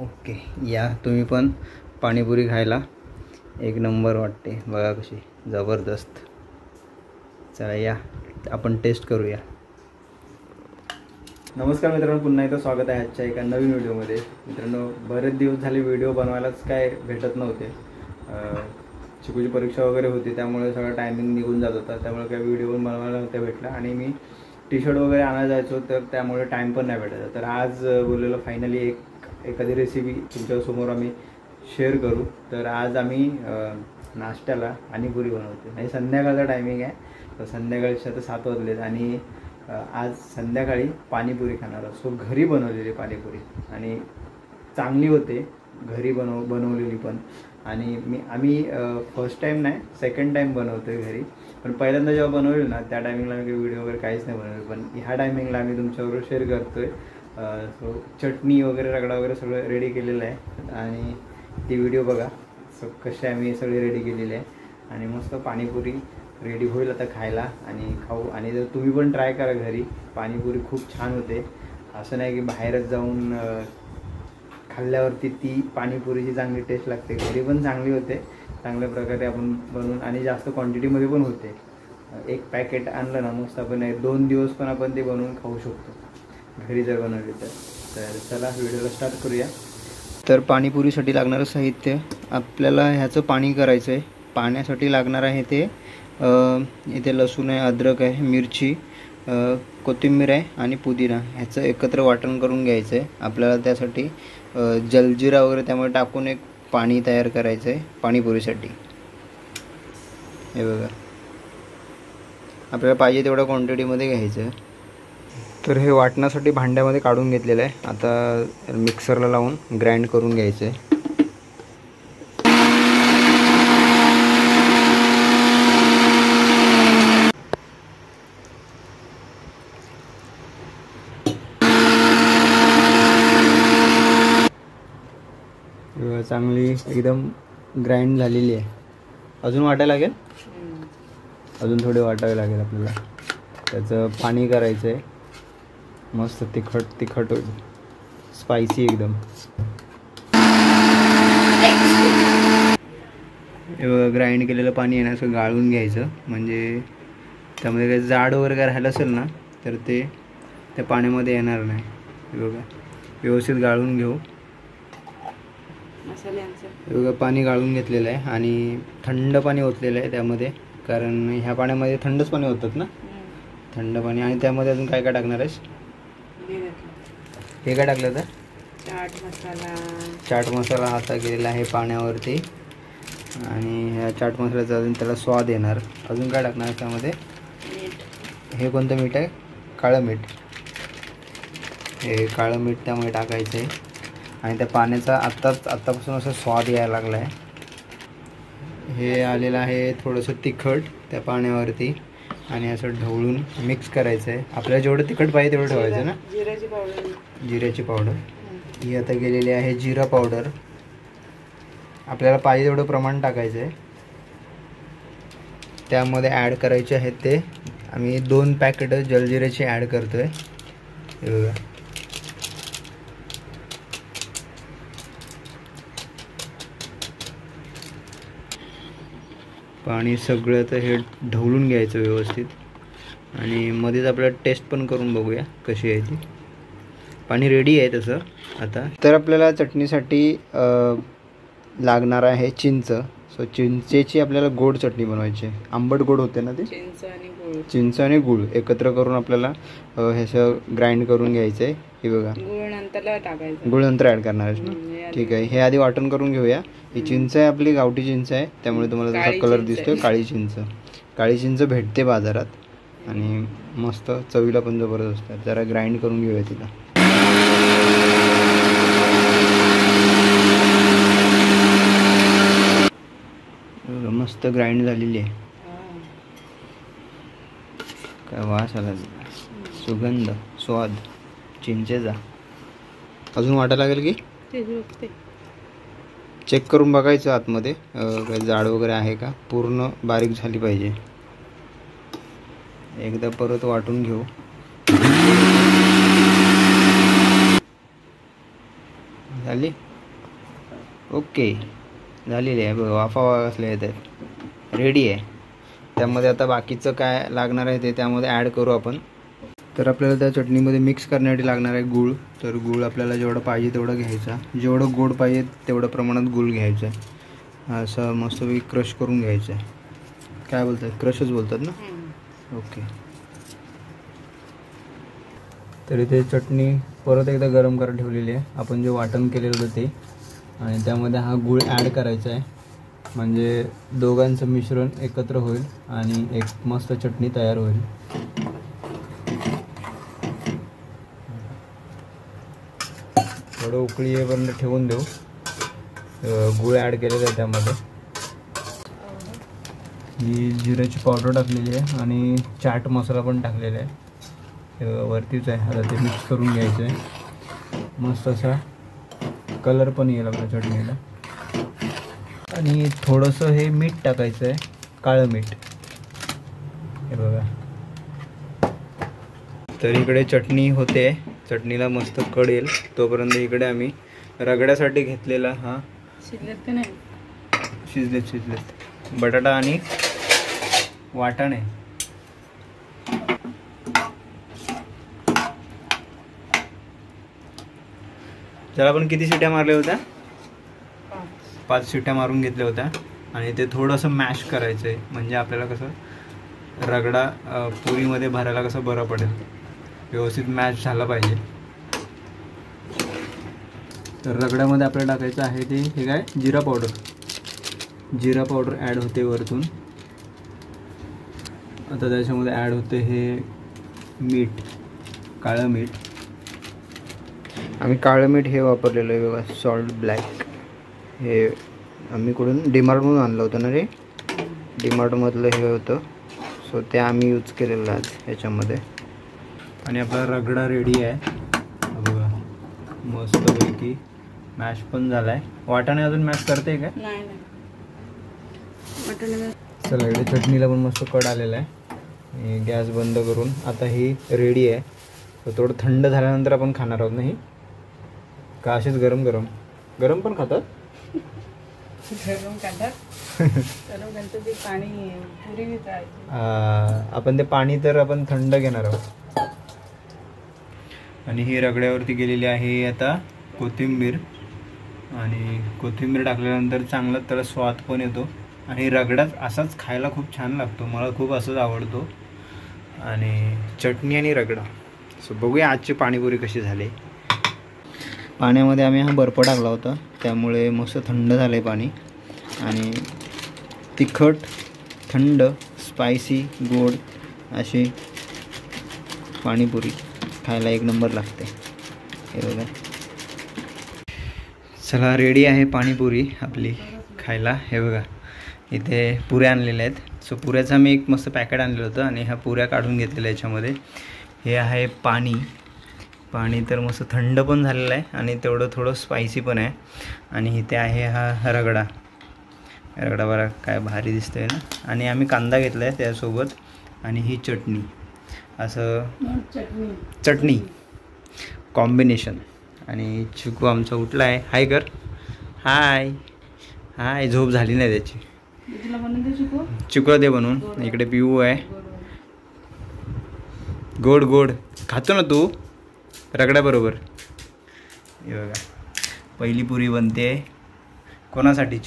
Okay, या तुम्ही पण पाणीपुरी खायला. एक नंबर वाटते बघा, कशी जबरदस्त. चला या आपण टेस्ट करूया. नमस्कार मित्रांनो, पुन्हा एकदा स्वागत आहे आजच्या एका नवीन व्हिडिओमध्ये. मित्रांनो, बरेच दिवस झाले व्हिडिओ बनवायलाच काय भेटत नव्हते. चिकूची परीक्षा वगैरे होती, त्यामुळे सगळं टायमिंग निघून जात होता, त्यामुळे काही व्हिडिओ पण बनवायला नव्हता भेटला. आणि मी टी शर्ट वगैरे आणायला जायचो, तर त्यामुळे टाईम पण नाही भेटायचा. तर आज बोललेलो फायनली एखादी रेसिपी तुमच्यासमोर आम्ही शेअर करू. तर आज आम्ही नाश्त्याला पाणीपुरी बनवतो. आणि संध्याकाळचा टायमिंग आहे, तर संध्याकाळच्या तर 7 वाजलेत आणि आज संध्याकाळी पाणीपुरी खाणार आहोत. सो घरी बनवलेली पाणीपुरी आणि चांगली होते, घरी बनवलेली पण. आणि आम्ही फर्स्ट टाईम नाही, सेकंड टाईम बनवतो आहे घरी. पण पहिल्यांदा जेव्हा बनवली ना, त्या टायमिंगला मी व्हिडिओ वगैरे काहीच नाही बनवले, पण ह्या टायमिंगला आम्ही तुमच्याबरोबर शेअर करतो आहे. सो चटणी वगैरे रगडा वगैरे सगळं रेडी केलेलं आहे आणि ती व्हिडिओ बघा. सो कसे आम्ही सगळी रेडी केलेली आहे आणि मस्त पाणीपुरी रेडी होईल आता खायला आणि खाऊ. आणि जर तुम्ही पण ट्राय करा घरी, पाणीपुरी खूप छान होते. असं नाही की बाहेरच जाऊन खाल्ल्यावरती ती पाणीपुरीची चांगली टेस्ट लागते, घरी पण चांगली होते. चांगल्या प्रकारे आपण बनवून आणि जास्त क्वांटिटीमध्ये पण होते. एक पॅकेट आणलं ना, मस्त आपण 2 दिवस पण आपण ते बनवून खाऊ शकतो घरी जर बनवली तर. चला व्हिडिओला स्टार्ट करूया. तर पाणीपुरीसाठी लागणारं साहित्य आपल्याला ह्याचं पाणी करायचं आहे. पाण्यासाठी लागणार आहे ते इथे लसूण आहे, अद्रक आहे, मिरची, कोथिंबीर आहे आणि पुदिना. ह्याचं एकत्र वाटण करून घ्यायचं आहे. आपल्याला त्यासाठी जलजिरा वगैरे त्यामुळे टाकून एक पाणी तयार करायचं आहे पाणीपुरीसाठी. हे बघा, आपल्याला पाहिजे तेवढ्या क्वांटिटीमध्ये घ्यायचं आहे. तर हे वाटण्यासाठी भांड्यामध्ये काढून घेतलेलं आहे. आता मिक्सरला लावून ग्राइंड करून घ्यायचं आहे. चांगली एकदम ग्राइंड झालेली आहे. अजून वाटायला लागेल, अजून थोडे वाटावे लागेल आपल्याला. त्याचं पाणी करायचं आहे, मस्त तिखट होईल, स्पायसी एकदम. ग्राइंड केलेलं पाणी आहे ना, असं गाळून घ्यायचं, म्हणजे त्यामध्ये काही जाड वगैरे काय राहिलं असेल ना, तर ते त्या पाण्यामध्ये येणार नाही. हे बघा, व्यवस्थित गाळून घेऊ. बघा, पाणी गाळून घेतलेलं आहे आणि थंड पाणी ओतलेलं आहे त्यामध्ये, कारण ह्या पाण्यामध्ये थंडच पाणी होतात ना, थंड पाणी. आणि त्यामध्ये अजून काय काय टाकणार आहेस? हे काय टाकलं तर? चाट मसाला आता गेलेला आहे पाण्यावरती. आणि ह्या चाट मसाल्याचा अजून त्याला स्वाद येणार. अजून काय टाकणार आहे त्यामध्ये? हे कोणतं मीठ आहे? काळं मीठ. हे काळं मीठ त्यामुळे टाकायचं आहे. आणि त्या पाण्याचा आत्तापासून असं स्वाद यायला लागला आहे. हे आलेलं आहे थोडंसं तिखट त्या पाण्यावरती आणि असं ढवळून मिक्स करायचं आहे. आपल्याला जेवढं तिखट पाहिजे तेवढं ठेवायचं ना. जिऱ्याची पावडर ही आता गेलेली आहे. जिरा पावडर आपल्याला पाहिजे तेवढं प्रमाण टाकायचं आहे. त्यामध्ये ॲड करायचे आहेत ते आम्ही 2 पॅकेट जलजिऱ्याची ॲड करतो आहे. हे बघा, पाणी सगळं तर हे ढवळून घ्यायचं व्यवस्थित. आणि मध्येच आपल्याला टेस्ट पण करून बघूया कशी आहे ती. पाणी रेडी आहे तसं आता. तर आपल्याला चटणीसाठी लागणार आहे चिंच. सो चिंचेची आपल्याला गोड चटणी बनवायची आहे. आंबट गोड होते ना ती. चिंच आणि गूळ एकत्र करून आपल्याला ह्याचं ग्राइंड करून घ्यायचं आहे. हे बघा, गूळ नंतर ॲड करणार आहेस ना. ठीक आहे, हे आधी वाटण करून घेऊया. ही चिंच आहे आपली, गावठी चिंच आहे, त्यामुळे तुम्हाला जसा कलर दिसतोय काळी चिंच. काळी चिंच भेटते बाजारात आणि मस्त चवीला पण जबरदस्त असतात. जरा ग्राइंड करून घेऊया तिला. मस्त ग्राइंड झालेली आहे. काय वास आला, सुगंध, स्वाद चिंचेचा. अजून वाटायला लागेल की चेक करून बघायचं आतमध्ये काही जाड वगैरे आहे का. पूर्ण बारीक झाली पाहिजे. एकदा परत वाटून घेऊ. झाली. ओके झालेली आहे बघ, वाफा असल्या येतात, रेडी आहे. त्यामध्ये आता बाकीचं काय लागणार आहे ते त्यामध्ये ॲड करू आपण. तर आपल्याला त्या चटणीमध्ये मिक्स करण्यासाठी लागणार आहे गूळ. तर गूळ आपल्याला जेवढं पाहिजे तेवढं घ्यायचा, जेवढं गोड पाहिजे तेवढं प्रमाणात गूळ घ्यायचं आहे. असं मस्तपैकी क्रश करून घ्यायचं आहे. काय बोलतात, क्रशच बोलतात ना. ओके. तर इथे चटणी परत एकदा गरम करायला ठेवलेली आहे, आपण जे वाटण केलेलं होतं ते, आणि त्यामध्ये हा गूळ ॲड करायचा आहे. म्हणजे दोघांचं मिश्रण एकत्र होईल आणि एक मस्त चटणी तयार होईल. थोडं उकळी येईपर्यंत ठेवून देऊ. गूळ ॲड केलेलं आहे त्यामध्ये. ही जिऱ्याची पावडर टाकलेली आहे आणि चाट मसाला पण टाकलेला आहे, वरतीच आहे. आता ते मिक्स करून घ्यायचं आहे. मस्त असा कलर पण येईल आपल्या चटणीला. आणि थोडंसं हे मीठ टाकायचं आहे, काळं मीठ. हे बघा. तर इकडे चटणी होते, चटणीला मस्त कड येईल तोपर्यंत इकडे आम्ही रगड्यासाठी घेतलेला हा शिजलेत बटाटा आणि वाटाणे. त्याला आपण किती शिट्या मारल्या होत्या? 5 शिट्या मारून घेतल्या होत्या. आणि ते थोडंसं मॅश करायचं आहे, म्हणजे आपल्याला कसं रगडा पुरीमध्ये भरायला कसं बरं पडेल. व्यवस्थित मॅश झाला पाहिजे. तर रगड्यामध्ये आपल्याला टाकायचं आहे ते हे काय, जिरा पावडर ॲड होते वरतून. आता त्याच्यामध्ये ॲड होते हे मीठ, काळं मीठ. आम्ही काळं मीठ हे वापरलेलं आहे बघा, सॉल्ट ब्लॅक. हे आम्ही कुठून डीमार्टमधून आणलं होतं ना रे, डीमार्टमधलं हे होतं. सो ते आम्ही यूज केलेलं आज ह्याच्यामध्ये. आणि आपला रगडा रेडी आहे बघा, मस्तपैकी मॅश पण झाला आहे. वाटाणे अजून मॅश करते का? नाही. चला इकडे चटणीला पण मस्त कड आलेला आहे. गॅस बंद करून आता ही रेडी आहे. तर थोडं थंड झाल्यानंतर आपण खाणार आहोत ना ही, का असेच गरम पण खातात? आपण ते पाणी तर आपण थंड घेणार आहोत. आणि ही रगड्यावरती गेलेली आहे आता कोथिंबीर. आणि कोथिंबीर टाकल्यानंतर चांगला त्याला स्वाद पण येतो. आणि रगडा असाच खायला खूप छान लागतो, मला खूप असंच आवडतो. आणि चटणी आणि रगडा. सो बघूया आजची पाणीपुरी कशी झाली. पाण्यामध्ये आम्ही हा बर्फ टाकला होता, त्यामुळे मस्त थंड झालं आहे पाणी. आणि तिखट, थंड, स्पायसी, गोड अशी पाणीपुरी खायला एक नंबर लागते. हे बघा. चला रेडी आहे पाणीपुरी आपली खायला. हे बघा इथे पुऱ्या आणलेल्या आहेत. सो पुऱ्याचं आम्ही एक मस्त पॅकेट आणलेलं होतं आणि ह्या पुऱ्या काढून घेतलेल्या याच्यामध्ये. हे आहे पाणी तर मस्त थंड पण झालेलं आहे आणि तेवढं थोडं स्पायसी पण आहे. आणि इथे आहे हा रगडा बरा काय भारी दिसतोय ना. आणि आम्ही कांदा घेतला आहे त्यासोबत. आणि ही चटणी, असं चटणी कॉम्बिनेशन. आणि चिकू आमचा उठला आहे. हाय कर. हाय झोप झाली नाही त्याची. चिकूला दे बनवून. इकडे पिऊ आहे. गोड खातो ना तू रगड्याबरोबर. हे बघा पहिली पुरी बनते कोणासाठी?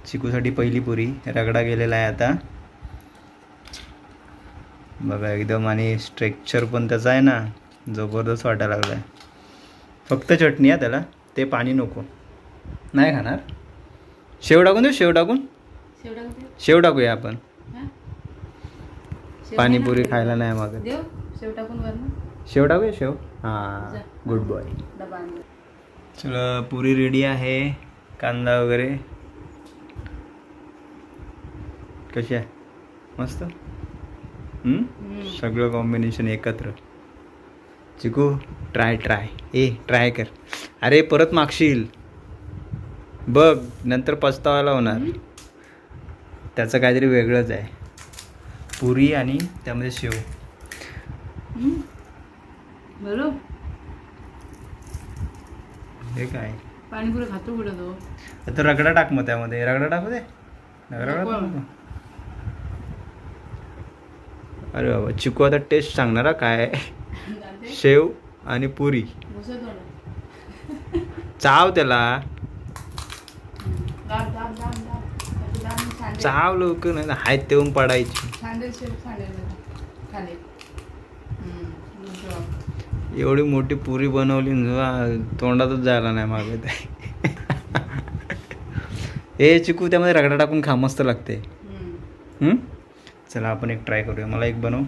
चिकूसाठी पहिली पुरी. रगडा गेलेला आहे आता बघा एकदम. आणि स्ट्रेक्चर पण त्याचा आहे ना, जबरदस्त वाटायला लागला आहे. फक्त चटणी आहे त्याला, ते पाणी नको. नाही खाणार? शेव टाकून देऊ? शेव टाकूया आपण. पाणीपुरी खायला नाही मागत. शेव टाकूया. शेव हां, गुड बॉय. चला पुरी रेडी आहे. कांदा वगैरे कशी आहे? मस्त. सगळं कॉम्बिनेशन एकत्र. चिकू ट्राय ट्राय कर. अरे परत मागशील बघ, नंतर पस्तावायला होणार. त्याचं काहीतरी वेगळंच आहे. पुरी आणि त्यामध्ये शेव. हे काय पाणीपुरी खातो कुठं तो? आता रगडा टाक मग त्यामध्ये. रगडा टाकू दे. रगडा टाकू. अरे बाबा चिकू आता टेस्ट सांगणार काय. शेव आणि पुरी चाव त्याला. चाव लोक नाही हात तेवून पडायची. एवढी मोठी पुरी बनवली तोंडातच जायला नाही मागे ते. हे चिकू त्यामध्ये रगडा टाकून खा मस्त लागते. चला आपण एक ट्राय करूया. मला एक बनव.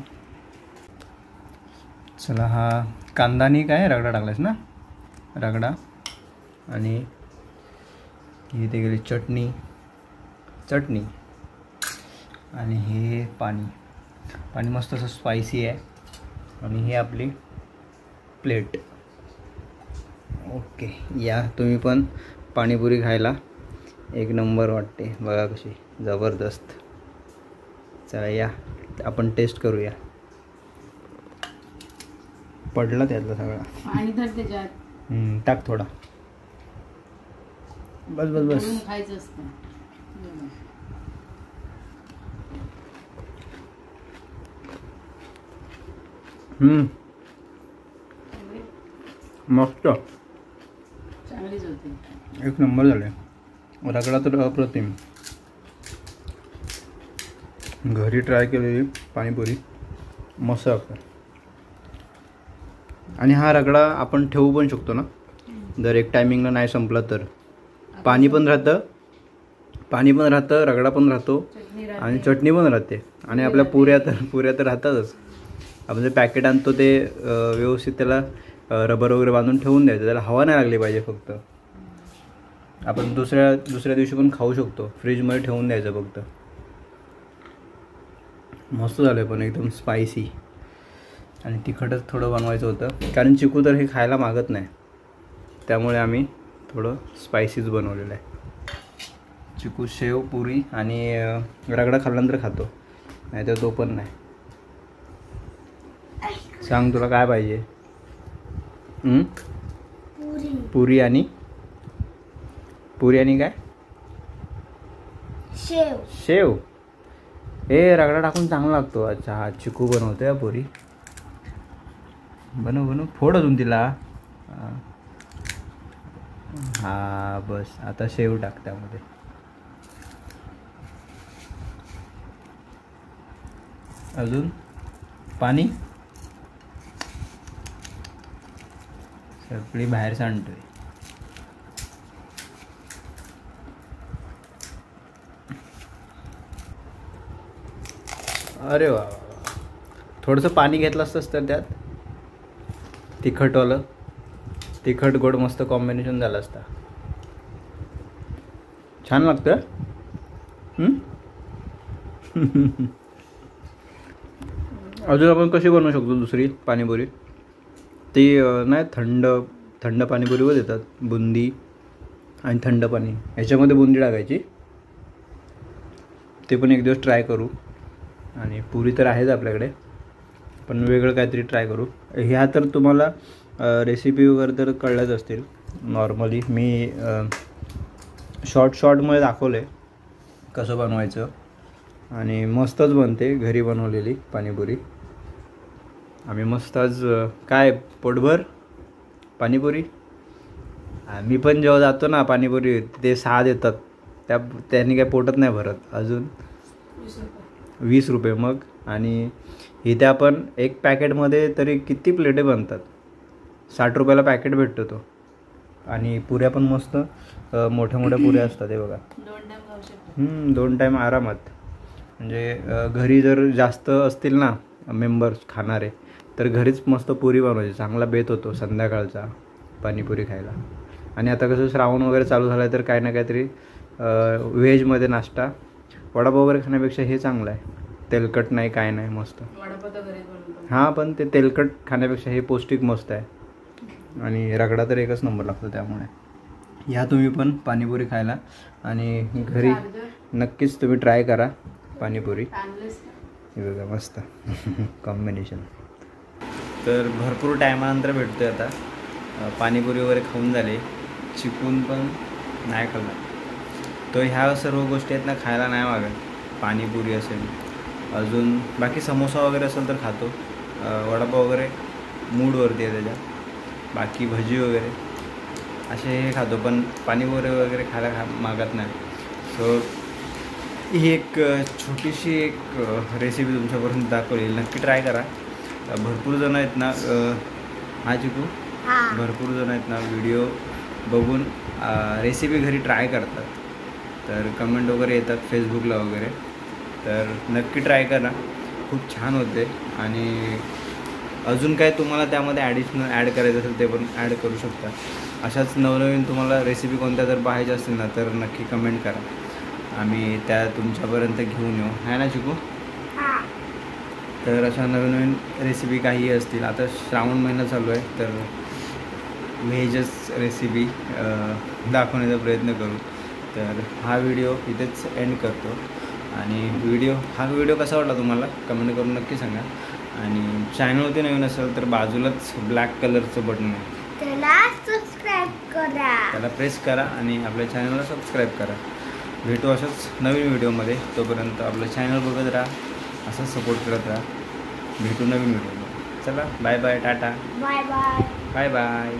चला हा कांदानी काय रगडा टाकलायस ना. रगडा आणि इथे गेली चटणी आणि हे पाणी मस्त असं स्पायसी आहे. आणि हे आपली प्लेट. ओके या तुम्ही पण पाणीपुरी खायला. एक नंबर वाटते बघा कशी जबरदस्त. चला या आपण टेस्ट करूया. पडला त्यातला सगळा पाणी धर त्याच्यात. टाक थोडा. बस बस बस खायचं असतं. मस्त चांगलीच होती. एक नंबर झाले. रगडा तर अप्रतिम. घरी ट्राय केलेली पाणीपुरी मस्त लागतं. आणि हा रगडा आपण ठेवू पण शकतो ना. जर एक टायमिंगला नाही संपला तर पाणी पण राहतं रगडा पण राहतो आणि चटणी पण राहते. आणि आपल्या पुऱ्या तर राहतातच. आपण जे पॅकेट आणतो ते व्यवस्थित त्याला रबर वगैरे बांधून ठेवून द्यायचं. त्याला हवा नाही लागली पाहिजे फक्त. आपण दुसऱ्या दिवशी पण खाऊ शकतो. फ्रीजमध्ये ठेवून द्यायचं फक्त. मस्त झालं पण एकदम स्पायसी. आणि तिखटच थोडं बनवायचं होतं कारण चिकू तर हे खायला मागत नाही. त्यामुळे आम्ही थोडं स्पायसीच बनवलेलं आहे. चिकू शेव पुरी आणि रगडा खाल्ल्यानंतर खातो नाही तर तो पण नाही. सांग तुला काय पाहिजे. पुरी आणि काय शेव. हे रगडा टाकून चांगला लागतो. अच्छा हा चिकू बनवतोय पुरी. बनव फोड अजून तिला. हा बस आता शेव टाक त्यामध्ये. अजून पाणी. सगळी बाहेर सांडतोय. अरे वा. थोडंसं पाणी घेतलं असतंच तर त्यात तिखट गोड मस्त कॉम्बिनेशन झालं असतं. छान लागतं. अजून आपण कशी बनवू शकतो दुसरी पाणीपुरी. ती नाही थंड पाणीपुरीवर देतात बुंदी आणि थंड पाणी. ह्याच्यामध्ये बुंदी टाकायची. ते पण एक दिवस ट्राय करू. आणि पुरी तर आहेच आपल्याकडे पण वेगळं काहीतरी ट्राय करू. ह्या तर तुम्हाला रेसिपी वगैरे तर कळल्याच असतील. नॉर्मली मी शॉर्टमध्ये दाखवलं आहे कसं बनवायचं. आणि मस्तच बनते घरी बनवलेली पाणीपुरी. आम्ही मस्त आज काय पोटभर पाणीपुरी. मी पण जेव्हा जातो ना पाणीपुरी ते 6 देतात. त्यांनी काय पोटत नाही भरत. अजून 20 रुपये मग. आणि इथे आपण एक पॅकेटमध्ये तरी किती प्लेटे बनतात. 60 रुपयाला पॅकेट भेटतो तो. आणि पुऱ्या पण मस्त मोठ्या पुऱ्या असतात. हे बघा 2 टाईम आरामात. म्हणजे घरी जर जास्त असतील ना मेंबर्स खाणारे तर घरीच मस्त पुरी बनवायची. चांगला बेत होतो संध्याकाळचा पाणीपुरी खायला. आणि आता कसं श्रावण वगैरे चालू झालं तर काही ना काहीतरी व्हेजमध्ये नाश्ता वडापाव वगैरे खाण्यापेक्षा हे चांगलं आहे. तेलकट नाही काय नाही मस्त. हां पण ते तेलकट खाण्यापेक्षा हे पौष्टिक मस्त आहे. आणि रगडा तर एकच नंबर लागतो. त्यामुळे या तुम्ही पण पाणीपुरी खायला. आणि घरी नक्कीच तुम्ही ट्राय करा पाणीपुरी. हे बघा मस्त कॉम्बिनेशन. तर भरपूर टायमानंतर भेटतोय आता. पाणीपुरी वगैरे खाऊन झाले. चिकून पण नाही खाल्ला. तो ह्या सर्व गोष्टी आहेत ना खायला नाही मागत. पाणीपुरी असेल, अजून बाकी समोसा वगैरे असेल तर खातो. वडापाव वगैरे मूडवरती आहे त्याच्या. बाकी भजी वगैरे असे हे खातो, पण पाणीपुरी वगैरे खायला मागत नाही. सो ही एक छोटीशी एक रेसिपी तुमच्यापर्यंत दाखवली. नक्की ट्राय करा. भरपूर जण आहेत ना चिकू भरपूर जण आहेत ना व्हिडिओ बघून रेसिपी घरी ट्राय करतात. तर कमेंट वगैरे येतात फेसबुकला वगैरे. तर नक्की ट्राय करा, खूप छान होते. आणि अजून काय तुम्हाला त्यामध्ये ॲडिशनल ॲड करायचं असेल ते पण ॲड करू शकता. अशाच नवनवीन तुम्हाला रेसिपी कोणत्या जर पाहायच्या असतील ना तर नक्की कमेंट करा, आम्ही त्या तुमच्यापर्यंत घेऊन येऊ, आहे ना चिकू? तर अशा नवीन नवीन रेसिपी काही असतील. आता श्रावण महिना चालू आहे तर व्हेजच रेसिपी दाखवण्याचा प्रयत्न करू. तर हा व्हिडिओ इथेच एंड करतो. आणि हा व्हिडिओ कसा वाटला तुम्हाला कमेंट करून नक्की सांगा. आणि चॅनलवरती नवीन असेल तर बाजूलाच ब्लॅक कलरचं बटन आहे, त्याला सबस्क्राईब करा, त्याला प्रेस करा आणि आपल्या चॅनलला सबस्क्राईब करा. भेटू अशाच नवीन व्हिडिओमध्ये. तोपर्यंत आपलं चॅनल बघत राहा, असंच सपोर्ट करत राहा. भेटू नवीन व्हिडिओमध्ये. चला bye bye, tata, bye bye. Bye bye.